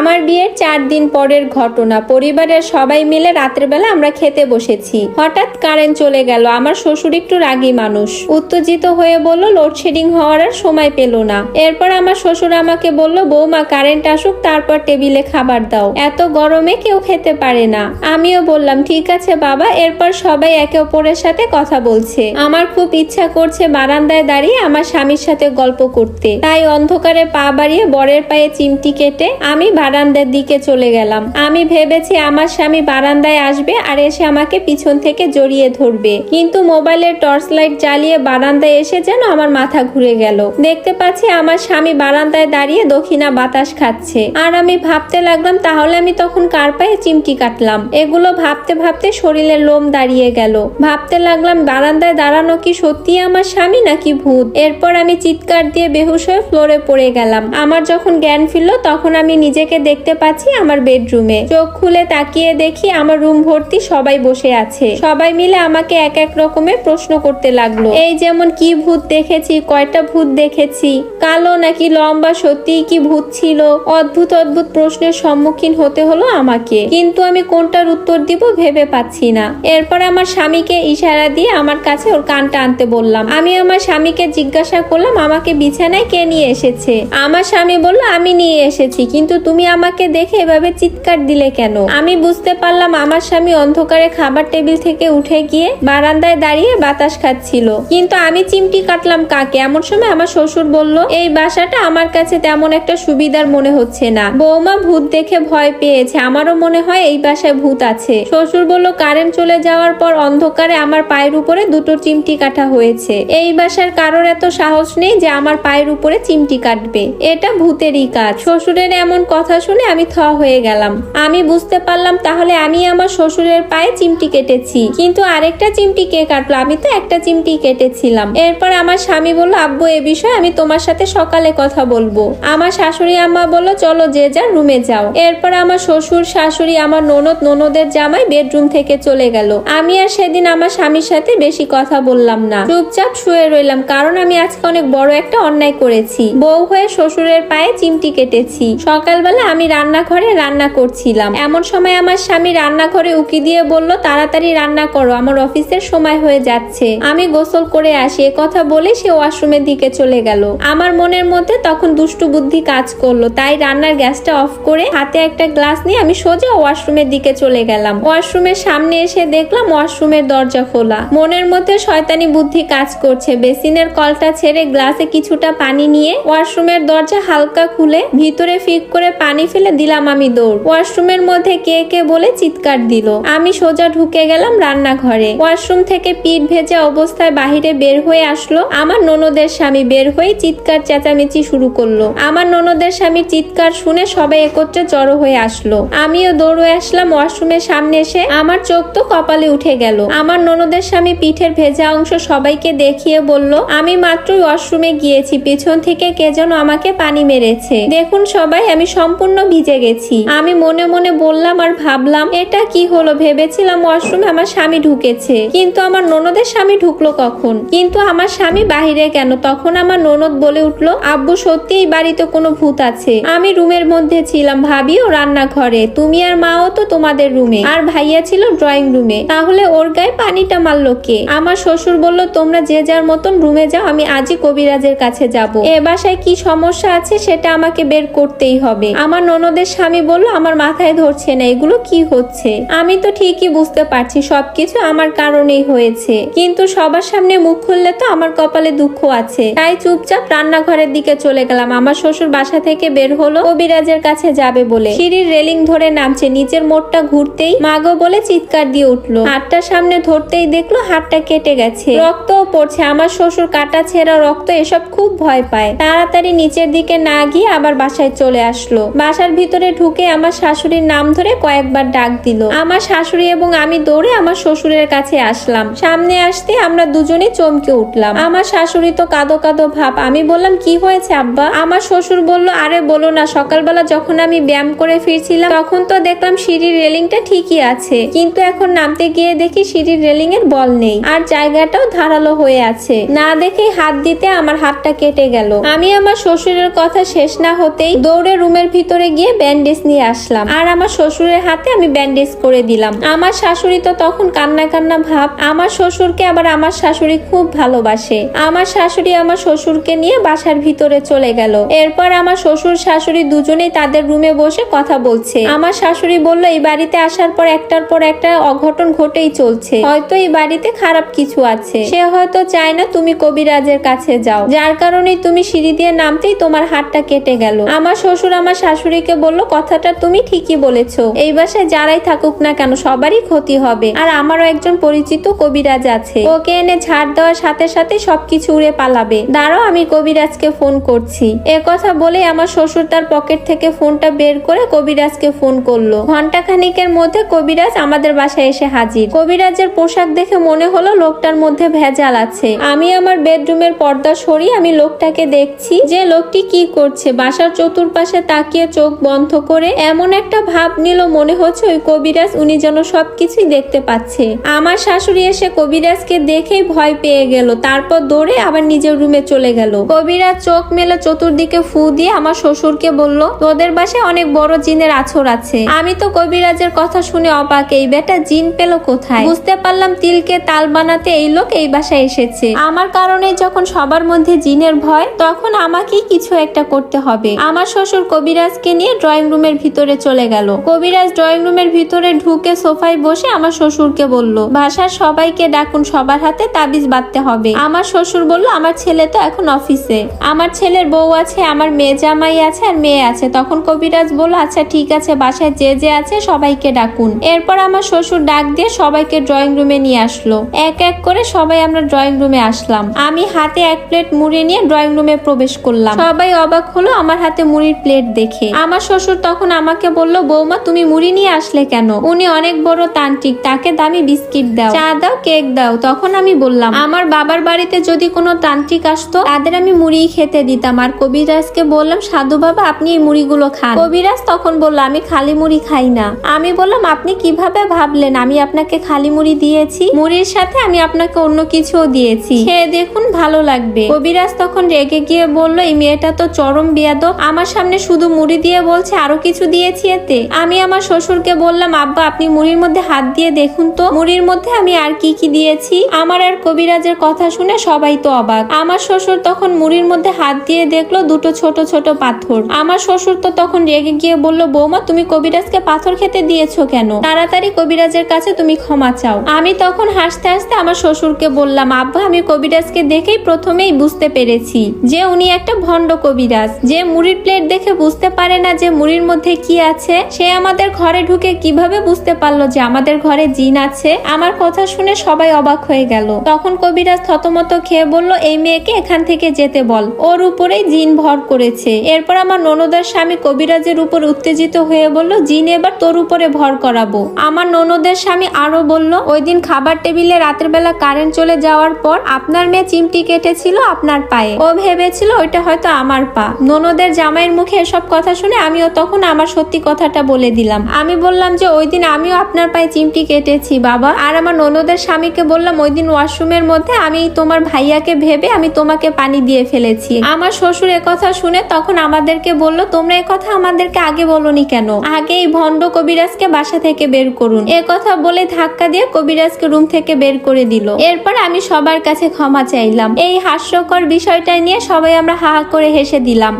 আমার বিয়ের 4 দিন পরের ঘটনা। পরিবারের সবাই মিলে রাতের বেলা আমরা খেতে বসেছি। হঠাৎ কারেন্ট চলে গেল। আমার শ্বশুর একটু রাগী মানুষ, উত্তেজিত হয়ে বলল লোডশেডিং হওয়ার আর সময় পেল না। এরপর আমার শ্বশুর আমাকে বলল, বৌমা কারেন্ট আসুক তারপর টেবিলে খাবার দাও, এত গরমে কেউ খেতে পারে না। আমিও বললাম ঠিক আছে বাবা। এরপর সবাই একে অপরের সাথে কথা বলছে। আমার খুব ইচ্ছা করছে বারান্দায় দাঁড়িয়ে আমার স্বামীর সাথে গল্প করতে, তাই অন্ধকারে পা বাড়িয়ে বরের পায়ে চিমটি কেটে আমি বারান্দার দিকে চলে গেলাম। আমি ভেবেছি আমার স্বামী বারান্দায় আসবে আর এসে আমাকে পিছন থেকে জড়িয়ে ধরবে, কিন্তু মোবাইলের টর্চ লাইট জ্বালিয়ে বারান্দায় এসে যেন আমার মাথা ঘুরে গেল। দেখতে পাচ্ছি আমার স্বামী বারান্দায় দাঁড়িয়ে দক্ষিণা বাতাস খাচ্ছে, আর আমি ভাবতে লাগলাম তাহলে আমি তখন কার পায়ে চিমটি কাটলাম। এগুলো ভাবতে ভাবতে শরীরের লোম দাঁড়িয়ে গেল। ভাবতে লাগলাম বারান্দায় দাঁড়ানো কি সত্যি আমার স্বামী নাকি ভূত। এরপর আমি চিৎকার দিয়ে বেহুশ হয়ে ফ্লোরে পড়ে গেলাম। আমার যখন জ্ঞান ফিরল তখন আমি নিজেকে দেখতে পাচ্ছি আমার বেডরুমে। চোখ খুলে তাকিয়ে দেখি আমার রুম ভর্তি সবাই বসে আছে। সবাই মিলে আমাকে এক এক রকমের প্রশ্ন করতে লাগলো। এই যেমন কি ভূত দেখেছি, কয়টা ভূত দেখেছি, কালো নাকি লম্বা, সত্যি কি ভূত ছিল। অদ্ভুত অদ্ভুত প্রশ্নের সম্মুখীন হতে হলো আমাকে, কিন্তু আমি কোনটার উত্তর দিব ভেবে পাচ্ছি না। এরপর আমার স্বামীকে ইশারা দিয়ে আমার কাছে ওর কানটা আনতে বললাম। আমি আমার স্বামীকে জিজ্ঞাসা করলাম আমাকে বিছানায় কে নিয়ে এসেছে। আমার স্বামী বলল আমি নিয়ে এসেছি, কিন্তু তুমি আমাকে দেখে এভাবে চিৎকার দিলে কেন। আমি বুঝতে পারলাম আমার স্বামী অন্ধকারে খাবার টেবিল থেকে উঠে গিয়ে বারান্দায় দাঁড়িয়ে বাতাস খাচ্ছিল, কিন্তু আমি চিমটি কাটলাম কাকে। এমন সময় আমার শ্বশুর বলল, এই বাসাটা আমার কাছে তেমন একটা সুবিধার মনে হচ্ছে না, বৌমা ভূত দেখে ভয় পেয়েছে, আমারও মনে হয় এই বাসায় ভূত আছে। শ্বশুর বলল কারেন্ট চলে যাওয়ার পর অন্ধকারে আমার পায়ের উপরে দুটো চিমটি কাটা হয়েছে। এই বাসার কারোর এত সাহস নেই যে আমার পায়ের উপরে চিমটি কাটবে, এটা ভূতেরই কাজ। শ্বশুরের এমন কথা শুনে আমি থ হয়ে গেলাম। আমি বুঝতে পারলাম তাহলে আমি আমার শ্বশুরের পায়ে চিমটি কেটেছি, কিন্তু আরেকটা চিমটি কে কাটলো, আমি তো একটা চিমটি কেটেছিলাম। এরপর আমার স্বামী বলল, আব্বু এ বিষয়ে আমি তোমার সাথে সকালে কথা বলবো। আমার শাশুড়ি আম্মা বলল চলো যে যার রুমে যাও। এরপর আমার শ্বশুর শাশুড়ি আমার ননদের জামাই বেডরুম থেকে চলে গেল। আমি আর সেদিন আমার স্বামীর সাথে বেশি কথা বললাম না, চুপচাপ শুয়ে রইলাম, কারণ আমি আজকে অনেক বড় একটা অন্যায় করেছি। বউ হয়ে শ্বশুরের পায়ে চিমটি কেটেছি। সকালবেলা আমি রান্নাঘরে রান্না করছিলাম, এমন সময় আমার স্বামী রান্নাঘরে উকি দিয়ে বলল তাড়াতাড়ি রান্না করো, আমার অফিসের সময় হয়ে যাচ্ছে, আমি গোসল করে আসি। এ কথা বলে সে ওয়াশরুমের দিকে চলে গেল। আমার মনের মধ্যে তখন দুষ্টু বুদ্ধি কাজ করলো, তাই রান্নার গ্যাসটা অফ করে হাতে একটা গ্লাস নিয়ে আমি সোজা ওয়াশরুমের দিকে চলে গেলাম। ওয়াশরুমের সামনে এসে দেখলাম ওয়াশরুমের দরজা খোলা। মনের মধ্যে শয়তানি বুদ্ধি কাজ করছে। বেসিনের কলটা ছেড়ে গ্লাসে কিছুটা পানি নিয়ে ওয়াশরুমের দরজা হালকা খুলে ভিতরে ফিক করে পানি ফেলে দিলাম আমি দৌড়। ওয়াশরুমের মধ্যে কে কে বলে চিৎকার দিল। আমি সোজা ঢুকে গেলাম রান্নাঘরে। ওয়াশরুম থেকে পিঠ ভেজা অবস্থায় বাহিরে বের হয়ে আসলো আমার ননদের স্বামী। বের হয়ে চিৎকার চেঁচামেচি শুরু করলো। আমার ননদের স্বামীর চিৎকার শুনে সবাই একত্রে জড়ো হয়ে আসলো। আমিও দৌড়ে আসলাম ওয়াশরুমের সামনে। এসে আমার চোখ তো কপালে উঠে গেল। আমার ননদের স্বামী পিঠের ভেজা অংশ সবাইকে দেখিয়ে বলল, আমি মাত্রই ওয়াশরুমে গিয়েছি, পেছন থেকে কে যেন আমাকে পানি মেরেছে, দেখুন সবাই আমি সম্পূর্ণ ভিজে গেছি। আমি মনে মনে বললাম আর ভাবলাম এটা কি হলো। ভেবেছিলাম ওয়াশরুমে আমার স্বামী ঢুকেছে, কিন্তু আমার ননদের স্বামী ঢুকলো কখন, কিন্তু আমার স্বামী বাহিরে কেন। তখন আমার ননদ বলে উঠলো, আব্বু সত্যি এই বাড়িতে কোনো ভূত আছে। আমি রুমের মধ্যে ছিলাম, ভাবিও রান্নাঘরে, তুমি আর মাও তো তোমাদের রুমে, আর ভাইয়া ছিল ড্রয়িং রুমে, তাহলে ওর গায়ে পানিটা মারলো কে। আমার শ্বশুর বলল তোমরা যে যার মতন রুমে যাও, আমি আজই কবিরাজের কাছে যাব। এ বাসায় কি সমস্যা আছে সেটা আমাকে বের করতেই হবে। আমার ননদের স্বামী বলল আমার মাথায় ধরছে না, এগুলো কি হচ্ছে। আমি তো ঠিকই বুঝতে পারছি সবকিছু আমার কারণেই হয়েছে, কিন্তু সবার সামনে মুখ খুললে তো আমার কপালে দুঃখ আছে, তাই চুপচাপ রান্নাঘরের দিকে চলে গেলাম। আমার শ্বশুর বাসা থেকে বের হলো কবিরাজের কাছে যাবে বলে, সিঁড়ির রেলিং ধরে নামছে। নিচের মোড়টা ঘুরতেই মাগো বলে চিৎকার দিয়ে উঠলো। হাতটা সামনে ধরতেই দেখলো হাতটা কেটে গেছে, রক্তও পড়ছে। আমার শ্বশুর কাটা ছেঁড়া রক্ত এসব খুব ভয় পায়। তাড়াতাড়ি নিচের দিকে না গিয়ে আবার বাসায় চলে আসলো। বাসার ভিতরে ঢুকে আমার শাশুড়ির নাম ধরে কয়েকবার ডাক দিল। আমার শাশুড়ি এবং আমি দৌড়ে আমার শ্বশুরের কাছে আসলাম। সামনে আসতে আমরা দুজনে চমকে উঠলাম। আমার শাশুড়ি তো কাঁদো কাঁদো ভাব। আমি বললাম কি হয়েছে আব্বা। আমার শ্বশুর বলল, আরে বলো না, সকালবেলা যখন আমি ব্যায়াম করে ফিরছিলাম তখন তো দেখলাম সিঁড়ির রেলিংটা ঠিকই আছে, কিন্তু এখন নামতে গিয়ে দেখি সিঁড়ির রেলিং এর বল নেই, আর জায়গাটাও ধারালো হয়ে আছে। না দেখে হাত দিতে আমার হাতটা কেটে গেল। আমি আমার শ্বশুরের কথা শেষ না হতেই দৌড়ে রুমের ভিতর ভিতরে গিয়ে ব্যান্ডেজ নিয়ে আসলাম আর আমার শ্বশুরের হাতে আমি ব্যান্ডেজ করে দিলাম। আমার শাশুড়ি তো তখন কান্না কান্না ভাব। আমার শ্বশুরকে আবার আমার শাশুড়ি খুব ভালোবাসে। আমার শাশুড়ি আমার শ্বশুরকে নিয়ে বাসার ভিতরে চলে গেল। এরপর আমার শ্বশুর শাশুড়ি দুজনেই তাদের রুমে বসে কথা বলছে। আমার শাশুড়ি বলল, এই বাড়িতে আসার পর একটার পর একটা অঘটন ঘটেই চলছে, হয়তো এই বাড়িতে খারাপ কিছু আছে। সে হয়তো চায় না তুমি কবিরাজের কাছে যাও, যার কারণে তুমি সিঁড়ি দিয়ে নামতেই তোমার হাতটা কেটে গেল। আমার শ্বশুর আমার শাশুড়িকে বলল, কথাটা তুমি ঠিকই বলেছো, এই বাসায় যারাই থাকুক না কেন সবারই ক্ষতি হবে। আর আমারও একজন পরিচিত কবিরাজ আছে, ওকে এনে ঝাড় দেওয়ার সাথে সাথে সবকিছু উড়ে পালাবে। দাঁড়াও, আমি কবিরাজকে ফোন করছি। এ কথা বলে আমার শ্বশুর তার পকেট থেকে ফোনটা বের করে কবিরাজকে ফোন করলো। ঘন্টা খানিকের মধ্যে কবিরাজ আমাদের বাসায় এসে হাজির। কবিরাজের পোশাক দেখে মনে হলো লোকটার মধ্যে ভেজাল আছে। আমি আমার বেডরুমের পর্দা সরিয়ে আমি লোকটাকে দেখছি যে লোকটি কি করছে। বাসার চতুর্পাশে তাকিয়ে চোখ বন্ধ করে এমন একটা ভাব নিল, মনে হচ্ছে ওই কবিরাজ উনি যেন সবকিছুই দেখতে পাচ্ছে। আমার শাশুড়ি এসে কবিরাজকে দেখেই ভয় পেয়ে গেল, তারপর দৌড়ে আবার নিজের রুমে চলে গেল। কবিরাজ চোখ মেলে চতুর্দিকে ফু দিয়ে আমার শ্বশুরকে বলল, তোদের বাসায় অনেক বড় জিনের আছর আছে। আমি তো কবিরাজের কথা শুনে অবাক, এই বেটা জিন পেল কোথায়? বুঝতে পারলাম তিলকে তাল বানাতে এই লোক এই বাসায় এসেছে। আমার কারণে যখন সবার মধ্যে জিনের ভয়, তখন আমাকেই কিছু একটা করতে হবে। আমার শ্বশুর কবিরাজকে নিয়ে ড্রয়িং রুমের ভিতরে চলে গেল। কবিরাজ ড্রয়িং রুমের ভিতরে ঢুকে সোফায় বসে আমার শ্বশুরকে বলল, বাসার সবাইকে ডাকুন, সবার হাতে তাবিজ বাঁধতে হবে। আমার শ্বশুর বলল, আমার ছেলে তো এখন অফিসে, আমার ছেলের বউ আছে, আমার মেয়ে জামাই আছে আর মেয়ে আছে। তখন কবিরাজ বলল, আচ্ছা ঠিক আছে, বাসায় যে যে আছে সবাইকে ডাকুন। এরপর আমার শ্বশুর ডাক দিয়ে সবাইকে ড্রয়িং রুমে নিয়ে আসলো। এক এক করে সবাই আমরা ড্রয়িং রুমে আসলাম। আমি হাতে এক প্লেট মুড়ি নিয়ে ড্রয়িং রুমে প্রবেশ করলাম। সবাই অবাক হলো আমার হাতে মুড়ির প্লেট দেখে। আমার শ্বশুর তখন আমাকে বলল, বৌমা তুমি মুড়ি নিয়ে আসলে কেন? উনি অনেক বড় তান্ত্রিক, তাকে দামি বিস্কিট দাও, চা দাও, কেক দাও। তখন আমি বললাম, আমার বাবার বাড়িতে যদি কোনো তান্ত্রিক আসতো তাদের আমি মুড়ি খেতে দিতাম। আর কবিরাজকে বললাম, সাধু বাবা আপনি এই মুড়িগুলো খান। কবিরাজ তখন বলল, আমি খালি মুড়ি খাই না। আমি বললাম, আপনি কিভাবে ভাবলেন আমি আপনাকে খালি মুড়ি দিয়েছি? মুড়ির সাথে আমি আপনাকে অন্য কিছুও দিয়েছি, খেয়ে দেখুন ভালো লাগবে। কবিরাজ তখন রেগে গিয়ে বলল, এই মেয়েটা তো চরম বেয়াদব, আমার সামনে শুধু মুড়ি দিয়ে বলছে আরো কিছু দিয়েছি এতে। আমি আমার শ্বশুরকে বললাম, আব্বা আপনি মুড়ির মধ্যে হাত দিয়ে দেখুন তো মুড়ির মধ্যে আমি আর কি কি দিয়েছি। আমার আর কবিরাজের কথা শুনে সবাই তো অবাক। আমার শ্বশুর তখন মুড়ির মধ্যে হাত দিয়ে দেখলো দুটো ছোট ছোট পাথর। আমার শ্বশুর তো তখন রেগে গিয়ে বলল, বৌমা তুমি কবিরাজকে পাথর খেতে দিয়েছো কেন? তাড়াতাড়ি কবিরাজের কাছে তুমি ক্ষমা চাও। আমি তখন হাসতে হাসতে আমার শ্বশুরকে বললাম, আব্বা আমি কবিরাজকে দেখেই প্রথমেই বুঝতে পেরেছি যে উনি একটা ভণ্ড কবিরাজ। যে মুড়ির প্লেট দেখে বুঝতে পারে না যে মুড়ির মধ্যে কি আছে, সে আমাদের ঘরে ঢুকে কিভাবে বুঝতে পারলো যে আমাদের ঘরে জিন আছে? আমার কথা শুনে সবাই অবাক হয়ে গেল। তখন কবিরাজ থতমত খেয়ে বলল, এই মেয়েকে এখান থেকে যেতে বল, ওর উপরেই জিন ভর করেছে। এরপর আমার ননদের স্বামী কবিরাজের উপর উত্তেজিত হয়ে বলল, জিন এবার তোর উপরে ভর করাবো। আমার ননদের স্বামী আরো বলল, ওই দিন খাবার টেবিলে রাতের বেলা কারেন্ট চলে যাওয়ার পর আপনার মেয়ে চিমটি কেটেছিল আপনার পায়ে, ও ভেবেছিল ওইটা হয়তো আমার পা। ননদের জামাইয়ের মুখে এসব কথা শুনে আমিও তখন আমার সত্যি কথাটা বলে দিলাম। আমি বললাম যে ওই দিন আমিও আপনার পায়ে চিমটি কেটেছি বাবা। আর আমার ননদের স্বামীকে বললাম, ওই দিন ওয়াশরুমের মধ্যে আমি তোমার ভাইয়াকে ভেবে আমি তোমাকে পানি দিয়ে ফেলেছি। আমার শ্বশুর একথা শুনে তখন আমাদেরকে বলল, তোমরা একথা আমাদেরকে আগে বলনি কেন? আগে এই ভণ্ড কবিরাজকে বাসা থেকে বের করুন। একথা বলে ধাক্কা দিয়ে কবিরাজকে রুম থেকে বের করে দিল। এরপর আমি সবার কাছে ক্ষমা চাইলাম। এই হাস্যকর বিষয়টা নিয়ে সবাই আমরা হা হা করে হেসে দিলাম।